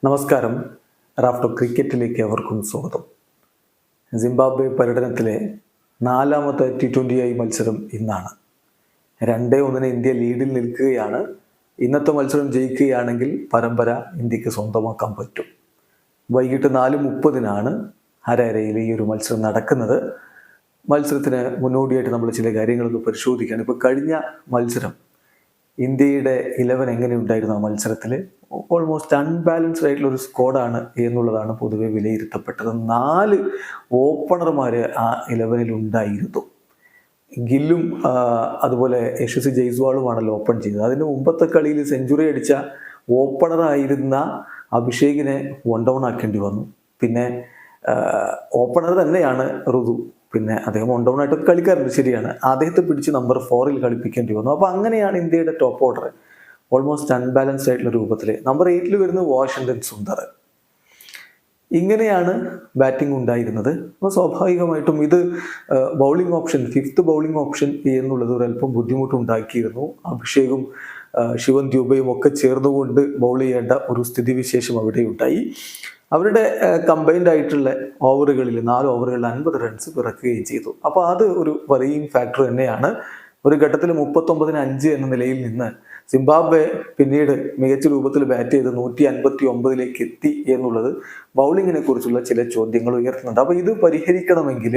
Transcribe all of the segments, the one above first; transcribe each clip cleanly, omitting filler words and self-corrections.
നമസ്കാരം. റാഫ്റ്റോ ക്രിക്കറ്റിലേക്ക് അവർക്കും സ്വാഗതം. സിംബാബ്വെ പര്യടനത്തിലെ 4ാമത്തെ T20I മത്സരം ഇന്നാണ്. 2-1 ഇന്ത്യ ലീഡിൽ നിൽക്കുകയാണ്. ഇന്നത്തെ മത്സരം ജയിക്കുകയാണെങ്കിൽ പരമ്പര ഇന്ത്യക്ക് സ്വന്തമാക്കാൻ പറ്റും. വൈകിട്ട് 4:30 ഹരാരയിൽ ഈ ഒരു മത്സരം നടക്കുന്നത്. മത്സരത്തിന് മുന്നോടിയായിട്ട് നമ്മൾ ചില കാര്യങ്ങളൊക്കെ പരിശോധിക്കുകയാണ്. ഇപ്പോൾ കഴിഞ്ഞ മത്സരം ഇന്ത്യയുടെ 11 എങ്ങനെയുണ്ടായിരുന്നു ആ മത്സരത്തിൽ? ഓൾമോസ്റ്റ് അൺബാലൻസ്ഡ് ആയിട്ടുള്ള ഒരു സ്ക്വാഡാണ് എന്നുള്ളതാണ് പൊതുവെ വിലയിരുത്തപ്പെട്ടത്. 4 ഓപ്പണർമാർ ആ 11 ഉണ്ടായിരുന്നു. ഗില്ലും അതുപോലെ യശസ്വി ജയ്സ്വാളുമാണല്ലോ ഓപ്പൺ ചെയ്തത്. അതിന് മുമ്പത്തെ കളിയിൽ സെഞ്ചുറി അടിച്ച ഓപ്പണറായിരുന്ന അഭിഷേകിനെ വൺ ഡൗൺ ആക്കേണ്ടി വന്നു. പിന്നെ ഓപ്പണർ തന്നെയാണ് ഋതു. പിന്നെ അദ്ദേഹം വൺ ഡൗൺ ആയിട്ട് കളിക്കാറുണ്ട്, ശരിയാണ്. അദ്ദേഹത്തെ പിടിച്ച് നമ്പർ 4 കളിപ്പിക്കേണ്ടി വന്നു. അപ്പോൾ അങ്ങനെയാണ് ഇന്ത്യയുടെ ടോപ്പ് ഓർഡർ ഓൾമോസ്റ്റ് അൺബാലൻസ്ഡ് ആയിട്ടുള്ള രൂപത്തിൽ. നമ്പർ 8 വരുന്നത് വാഷിംഗ്ടൺ സുന്ദർ. ഇങ്ങനെയാണ് ബാറ്റിംഗ് ഉണ്ടായിരുന്നത്. അപ്പോൾ സ്വാഭാവികമായിട്ടും ഇത് bowling option, 5th bowling option എന്നുള്ളത് ഒരല്പം ബുദ്ധിമുട്ടുണ്ടാക്കിയിരുന്നു. അഭിഷേകും ശിവൻ ദ്യൂബയും ഒക്കെ ചേർന്നുകൊണ്ട് ബൗൾ ചെയ്യേണ്ട ഒരു സ്ഥിതിവിശേഷം അവിടെ ഉണ്ടായി. അവരുടെ കമ്പൈൻഡ് ആയിട്ടുള്ള ഓവറുകളിൽ 4 ഓവറുകളിൽ 50 റൺസ് പിറക്കുകയും ചെയ്തു. അപ്പോൾ അത് ഒരു വറിയിങ് ഫാക്ടർ തന്നെയാണ്. ഒരു ഘട്ടത്തിൽ 39-5 എന്ന നിലയിൽ നിന്ന് സിംബാബ്വെ പിന്നീട് മികച്ച രൂപത്തിൽ ബാറ്റ് ചെയ്ത് 159 എത്തി എന്നുള്ളത് ബൗളിങ്ങിനെ കുറിച്ചുള്ള ചില ചോദ്യങ്ങൾ ഉയർത്തുന്നുണ്ട്. അപ്പോൾ ഇത് പരിഹരിക്കണമെങ്കിൽ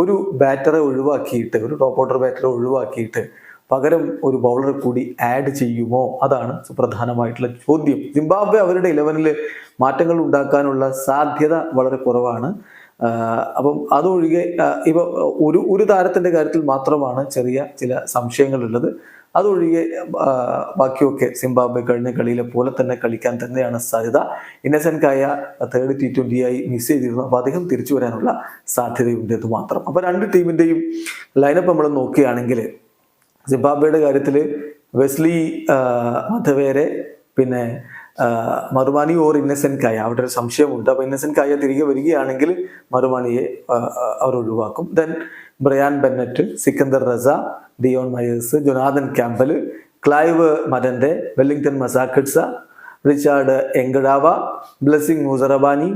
ഒരു ബാറ്ററെ ഒഴിവാക്കിയിട്ട്, ഒരു ടോപ്പ് ഓർഡർ ബാറ്ററെ ഒഴിവാക്കിയിട്ട് പകരം ഒരു ബൗളറെ കൂടി ആഡ് ചെയ്യുമോ? അതാണ് സുപ്രധാനമായിട്ടുള്ള ചോദ്യം. സിംബാബ്വെ അവരുടെ 11 മാറ്റങ്ങൾ ഉണ്ടാക്കാനുള്ള സാധ്യത വളരെ കുറവാണ്. അപ്പം അതൊഴികെ ഇപ്പോൾ ഒരു താരത്തിൻ്റെ കാര്യത്തിൽ മാത്രമാണ് ചെറിയ ചില സംശയങ്ങളുള്ളത്. അതൊഴികെ ബാക്കിയൊക്കെ സിംബാബ്വെ കഴിഞ്ഞ കളിയിലെ പോലെ തന്നെ കളിക്കാൻ തന്നെയാണ് സാധ്യത. ഇന്നസെന്റ് കായ 3rd T20I മിസ് ചെയ്തിരുന്നു. അപ്പോൾ അദ്ദേഹം തിരിച്ചു വരാനുള്ള സാധ്യതയുണ്ട് എന്ന് മാത്രം. അപ്പോൾ രണ്ട് ടീമിൻ്റെയും ലൈനപ്പ് നമ്മൾ നോക്കുകയാണെങ്കിൽ സിംബാബ്വെയുടെ കാര്യത്തിൽ വെസ്ലി മധവേരെ, പിന്നെ മറുമാനി ഓർ ഇന്നസെന്റ് കായ, അവിടെ ഒരു സംശയമുണ്ട്. അപ്പോൾ ഇന്നസെന്റ് കായ തിരികെ വരികയാണെങ്കിൽ മറുമാനിയെ അവർ ഒഴിവാക്കും. Then Brian Bennett, Sikandar Raza, Dion Myers, Jonathan Campbell, Clive Madande, Wellington Masakadza, Richard Ngarava, Blessing Muzarabani,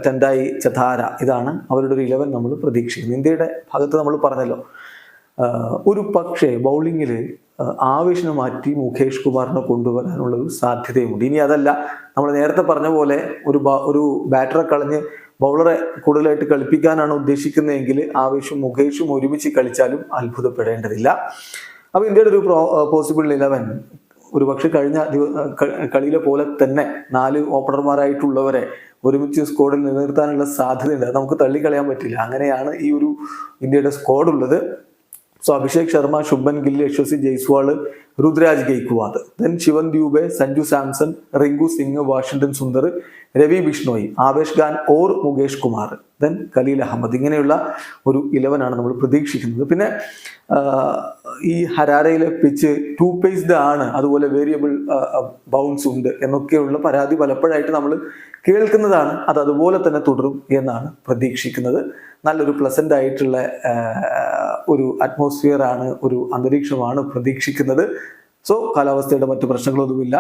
Tendai Chatara. ഇതാണ് അവരുടെ ഒരു 11 നമ്മൾ പ്രതീക്ഷിക്കുന്നത്. ഇന്ത്യയുടെ ഭാഗത്ത് നമ്മൾ പറഞ്ഞല്ലോ, ഒരു പക്ഷേ ബൗളിങ്ങിൽ ആവേശം മാറ്റി മുകേഷ് കുമാറിനെ കൊണ്ടുവരാനുള്ള ഒരു സാധ്യതയുമുണ്ട്. ഇനി അതല്ല, നമ്മൾ നേരത്തെ പറഞ്ഞ പോലെ ഒരു ബാറ്ററെ കളഞ്ഞ് ബൗളറെ കൂടുതലായിട്ട് കളിപ്പിക്കാനാണ് ഉദ്ദേശിക്കുന്നതെങ്കിൽ ആവേശം മുകേഷും ഒരുമിച്ച് കളിച്ചാലും അത്ഭുതപ്പെടേണ്ടതില്ല. അപ്പോൾ ഇന്ത്യയുടെ ഒരു പോസിബിൾ 11 ഒരു പക്ഷെ കഴിഞ്ഞ കളിയിലെ പോലെ തന്നെ 4 ഓപ്പണർമാരായിട്ടുള്ളവരെ ഒരുമിച്ച് സ്ക്വാഡിൽ നിലനിർത്താനുള്ള സാധ്യതയുണ്ട്. അത് നമുക്ക് തള്ളിക്കളയാൻ പറ്റില്ല. അങ്ങനെയാണ് ഈ ഒരു ഇന്ത്യയുടെ സ്ക്വാഡ് ഉള്ളത്. So Abhishek Sharma, Shubman Gill, Yashasvi Jaiswal, Ruturaj Gaikwad, then Shivam Dube, Sanju Samson, Rinku Singh, Washington Sundar, Ravi Bishnoi, Avesh Khan or Mukesh Kumar, then Khaleel Ahmed. ഇങ്ങനെയുള്ള ഒരു 11 ആണ് നമ്മൾ പ്രതീക്ഷിക്കുന്നത്. പിന്നെ ഈ ഹരാരയിലെ പിച്ച് 2 പേസ്ഡ് ആണ്, അതുപോലെ വേരിയബിൾ ബൗൺസ് ഉണ്ട് എന്നൊക്കെയുള്ള പരാതി പലപ്പോഴായിട്ട് നമ്മൾ കേൾക്കുന്നതാണ്. അത് അതുപോലെ തന്നെ തുടരും എന്നാണ് പ്രതീക്ഷിക്കുന്നത്. നല്ലൊരു പ്ലസന്റ് ആയിട്ടുള്ള ഒരു അറ്റ്മോസ്ഫിയർ ആണ്, ഒരു അന്തരീക്ഷമാണ് പ്രതീക്ഷിക്കുന്നത്. സോ കാലാവസ്ഥയുടെ മറ്റു പ്രശ്നങ്ങളൊന്നുമില്ല.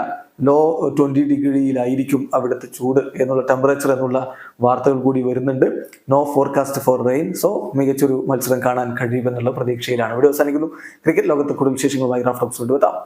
ലോ 20 ഡിഗ്രിയിലായിരിക്കും അവിടുത്തെ ചൂട് എന്നുള്ള ടെമ്പറേച്ചർ എന്നുള്ള വാർത്തകൾ കൂടി വരുന്നുണ്ട്. No forecast for rain. So മികച്ചൊരു മത്സരം കാണാൻ കഴിയുമെന്നുള്ള പ്രതീക്ഷയിലാണ്. ഇവിടെ അവസാനിക്കുന്നു. ക്രിക്കറ്റ് ലോകത്തെ കൂടുതൽ വിശേഷങ്ങളുമായി റാഫ്റ്റോ എപ്പിസോഡ് എത്താം.